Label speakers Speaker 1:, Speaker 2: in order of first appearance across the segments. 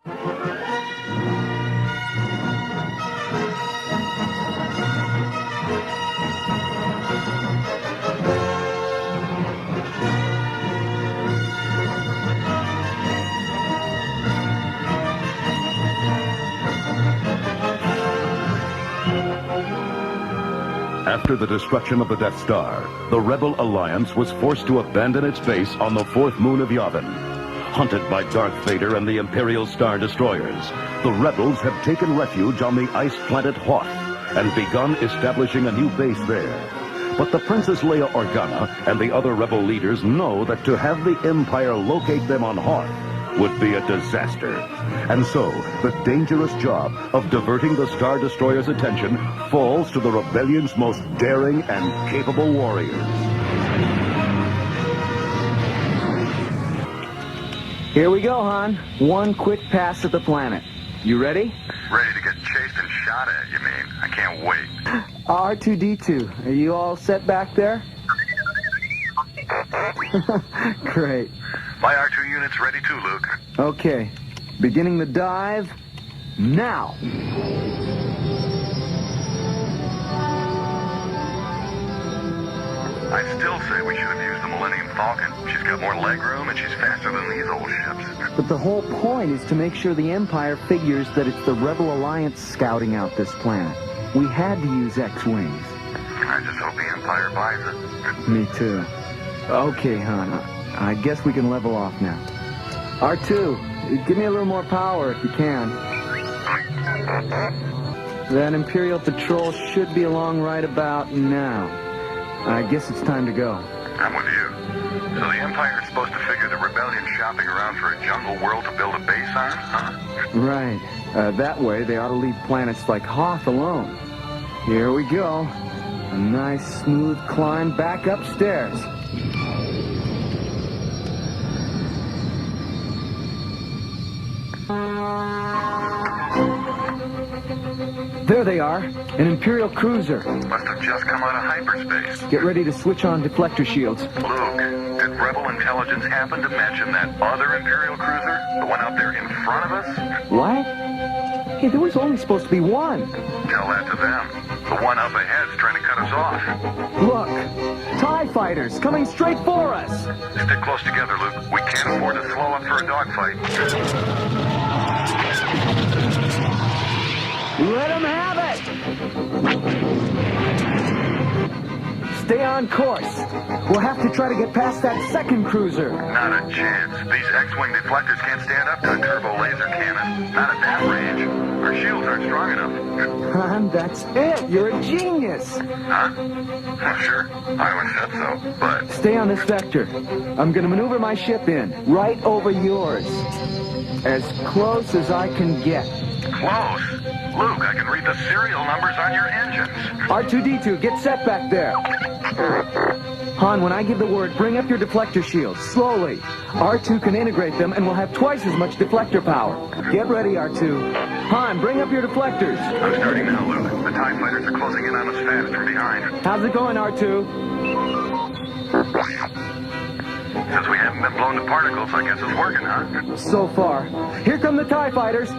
Speaker 1: After the destruction of the Death Star, the Rebel Alliance was forced to abandon its base on the fourth moon of Yavin. Hunted by Darth Vader and the Imperial Star Destroyers, the Rebels have taken refuge on the ice planet Hoth and begun establishing a new base there. But the Princess Leia Organa and the other Rebel leaders know that to have the Empire locate them on Hoth would be a disaster. And so, the dangerous job of diverting the Star Destroyer's attention falls to the Rebellion's most daring and capable warriors.
Speaker 2: Here we go, Han. One quick pass at the planet. You ready?
Speaker 3: Ready to get chased and shot at, you mean? I can't wait.
Speaker 2: R2-D2, are you all set back there? Great.
Speaker 3: My R2 unit's ready too, Luke.
Speaker 2: Okay. Beginning the dive now.
Speaker 3: I still say we should have used the Millennium Falcon. She's got more legroom and she's faster than these old ships.
Speaker 2: But the whole point is to make sure the Empire figures that it's the Rebel Alliance scouting out this planet. We had to use X-Wings.
Speaker 3: I just hope the Empire buys it.
Speaker 2: Me too. Okay, Han. I guess we can level off now. R2, give me a little more power if you can. That Imperial patrol should be along right about now. I guess it's time to go.
Speaker 3: I'm with you. So the Empire's supposed to figure the Rebellion shopping around for a jungle world to build a base on, huh?
Speaker 2: Right. That way they ought to leave planets like Hoth alone. Here we go. A nice smooth climb back upstairs. There they are, an Imperial cruiser.
Speaker 3: Must have just come out of hyperspace.
Speaker 2: Get ready to switch on deflector shields.
Speaker 3: Luke, did Rebel intelligence happen to mention that other Imperial cruiser? The one out there in front of us?
Speaker 2: What? Hey, there was only supposed to be one.
Speaker 3: Tell that to them. The one up ahead's trying to cut us off.
Speaker 2: Look, TIE fighters coming straight for us.
Speaker 3: Stick close together, Luke. We can't afford to slow up for a dogfight.
Speaker 2: Let them have it! Stay on course. We'll have to try to get past that second cruiser.
Speaker 3: Not a chance. These X-Wing deflectors can't stand up to a turbo laser cannon. Not at that range. Our shields aren't strong enough.
Speaker 2: Han, that's it. You're a genius.
Speaker 3: Huh? Well, sure. I always said so, but...
Speaker 2: Stay on this vector. I'm going to maneuver my ship in, right over yours. As close as I can get.
Speaker 3: Close? Luke, I can read the serial numbers on your engines.
Speaker 2: R2-D2, get set back there. Han, when I give the word, bring up your deflector shields, slowly. R2 can integrate them, and we'll have twice as much deflector power. Get ready, R2. Han, bring up your deflectors.
Speaker 3: I'm starting now, Luke. The TIE fighters are closing in on us fast from behind.
Speaker 2: How's it going, R2?
Speaker 3: Since we haven't been blown to particles, I guess it's working, huh?
Speaker 2: So far. Here come the TIE fighters.
Speaker 3: The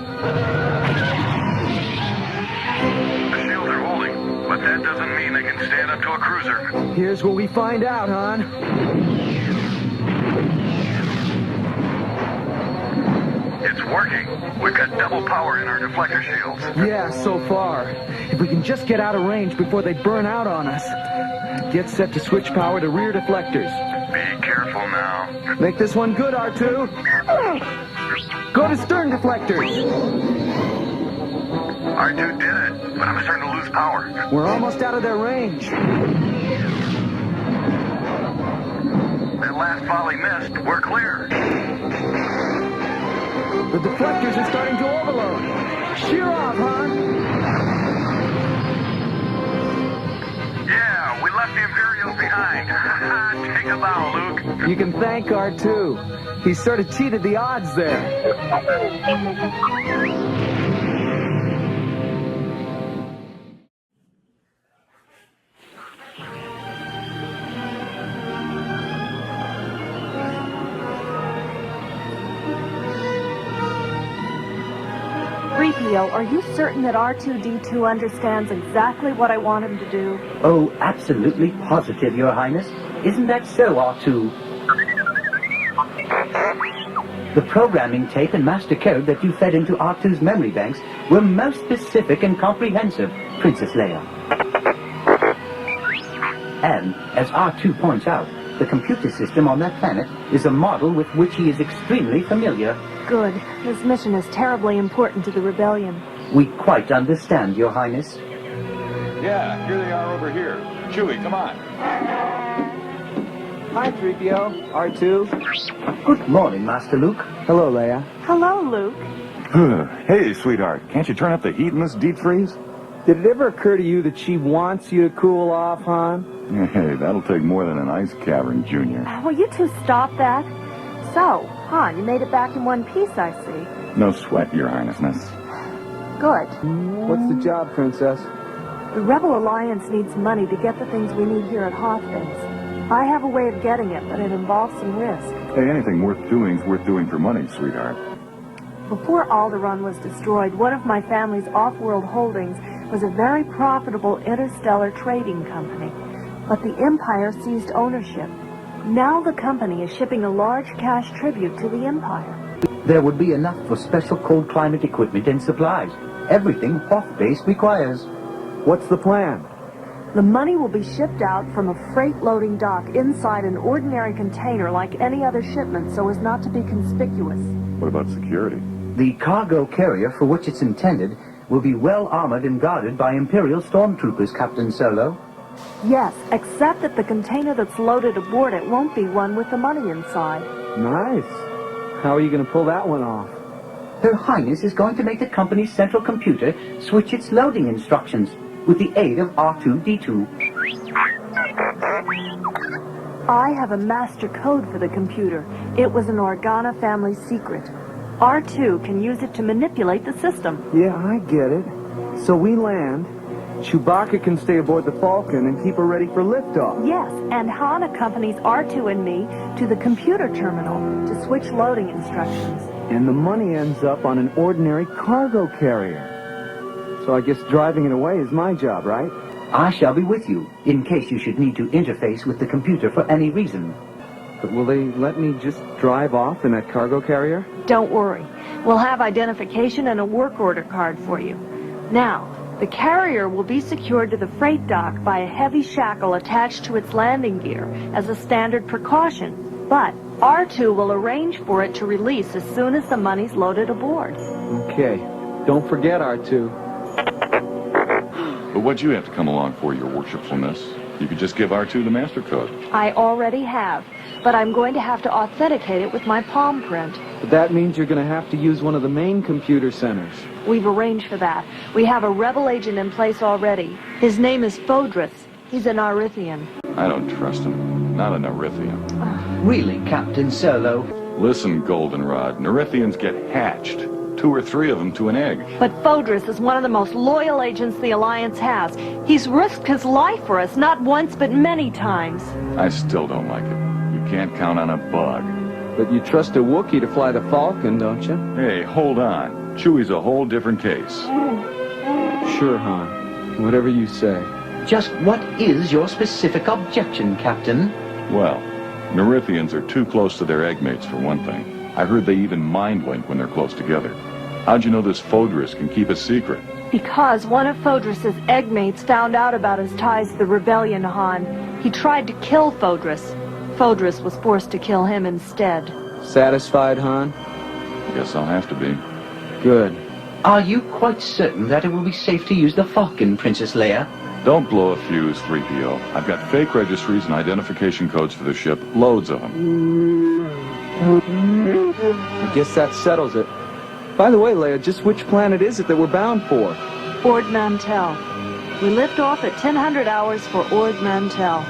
Speaker 3: shields are holding, but that doesn't mean they can stand up to a cruiser.
Speaker 2: Here's where we find out, Han.
Speaker 3: It's working. We've got double power in our deflector shields.
Speaker 2: Yeah, so far. If we can just get out of range before they burn out on us. Get set to switch power to rear deflectors.
Speaker 3: Be careful now.
Speaker 2: Make this one good, R2. Go to stern deflectors.
Speaker 3: R2 did it, but I'm starting to lose power.
Speaker 2: We're almost out of their range.
Speaker 3: That last volley missed. We're clear.
Speaker 2: The deflectors are starting to overload. Sheer off, Han.
Speaker 3: Yeah, we left the Imperials behind. Take a bow, Luke.
Speaker 2: You can thank R2. He sort of cheated the odds there.
Speaker 4: 3PO, are you certain that R2-D2 understands exactly what I want him to do?
Speaker 5: Oh, absolutely positive, Your Highness. Isn't that so, R2? The programming tape and master code that you fed into R2's memory banks were most specific and comprehensive, Princess Leia. And, as R2 points out, the computer system on that planet is a model with which he is extremely familiar.
Speaker 4: Good. This mission is terribly important to the rebellion.
Speaker 5: We quite understand, Your Highness.
Speaker 6: Yeah, here they are over here. Chewie, come on.
Speaker 2: Hi, 3PO. R2.
Speaker 5: Good morning, Master Luke.
Speaker 2: Hello, Leia.
Speaker 4: Hello, Luke.
Speaker 6: Hey, sweetheart, can't you turn up the heat in this deep freeze?
Speaker 2: Did it ever occur to you that she wants you to cool off, Han?
Speaker 6: Hey, that'll take more than an ice cavern, Junior.
Speaker 4: Will you two stop that? So, Han, you made it back in one piece, I see.
Speaker 6: No sweat, Your Highnessness.
Speaker 4: Good.
Speaker 2: What's the job, Princess?
Speaker 4: The Rebel Alliance needs money to get the things we need here at Hoth Base. I have a way of getting it, but it involves some risk.
Speaker 6: Hey, anything worth doing is worth doing for money, sweetheart.
Speaker 4: Before Alderaan was destroyed, one of my family's off-world holdings was a very profitable interstellar trading company. But the Empire seized ownership. Now the company is shipping a large cash tribute to the Empire.
Speaker 5: There would be enough for special cold climate equipment and supplies. Everything Hoth Base requires.
Speaker 2: What's the plan?
Speaker 4: The money will be shipped out from a freight loading dock inside an ordinary container like any other shipment so as not to be conspicuous.
Speaker 6: What about security?
Speaker 5: The cargo carrier for which it's intended will be well armored and guarded by Imperial stormtroopers, Captain Solo.
Speaker 4: Yes, except that the container that's loaded aboard it won't be one with the money inside.
Speaker 2: Nice. How are you going to pull that one off?
Speaker 5: Her Highness is going to make the company's central computer switch its loading instructions with the aid of R2-D2.
Speaker 4: I have a master code for the computer. It was an Organa family secret. R2 can use it to manipulate the system.
Speaker 2: Yeah, I get it. So we land. Chewbacca can stay aboard the Falcon and keep her ready for liftoff.
Speaker 4: Yes, and Han accompanies R2 and me to the computer terminal to switch loading instructions.
Speaker 2: And the money ends up on an ordinary cargo carrier. So I guess driving it away is my job, right?
Speaker 5: I shall be with you, in case you should need to interface with the computer for any reason.
Speaker 2: But will they let me just drive off in that cargo carrier?
Speaker 4: Don't worry. We'll have identification and a work order card for you. Now, the carrier will be secured to the freight dock by a heavy shackle attached to its landing gear as a standard precaution. But R2 will arrange for it to release as soon as the money's loaded aboard.
Speaker 2: Okay. Don't forget, R2.
Speaker 6: But what'd you have to come along for, Your Worshipfulness? You could just give R2 the master code.
Speaker 4: I already have, but I'm going to have to authenticate it with my palm print.
Speaker 2: But that means you're going to have to use one of the main computer centers.
Speaker 4: We've arranged for that. We have a rebel agent in place already. His name is Fodrus. He's an Arithian.
Speaker 6: I don't trust him. Not an Arithian.
Speaker 5: Really, Captain Solo?
Speaker 6: Listen, Goldenrod, Nerithians get hatched. 2 or 3 of them to an egg.
Speaker 4: But Fodrus is one of the most loyal agents the Alliance has. He's risked his life for us, not once but many times.
Speaker 6: I still don't like it. You can't count on a bug.
Speaker 2: But you trust a Wookiee to fly the Falcon, don't you?
Speaker 6: Hey, hold on. Chewie's a whole different case.
Speaker 2: Sure, Han. Whatever you say.
Speaker 5: Just what is your specific objection, Captain?
Speaker 6: Well, Nerithians are too close to their egg mates, for one thing. I heard they even mind link when they're close together. How'd you know this Fodrus can keep a secret?
Speaker 4: Because one of Fodrus's egg mates found out about his ties to the rebellion, Han. He tried to kill Fodrus. Fodrus was forced to kill him instead.
Speaker 2: Satisfied, Han?
Speaker 6: Guess I'll have to be.
Speaker 2: Good.
Speaker 5: Are you quite certain that it will be safe to use the Falcon, Princess Leia?
Speaker 6: Don't blow a fuse, 3PO. I've got fake registries and identification codes for the ship. Loads of them.
Speaker 2: I guess that settles it. By the way, Leia, just which planet is it that we're bound for?
Speaker 4: Ord Mantell. We lift off at 1000 hours for Ord Mantell.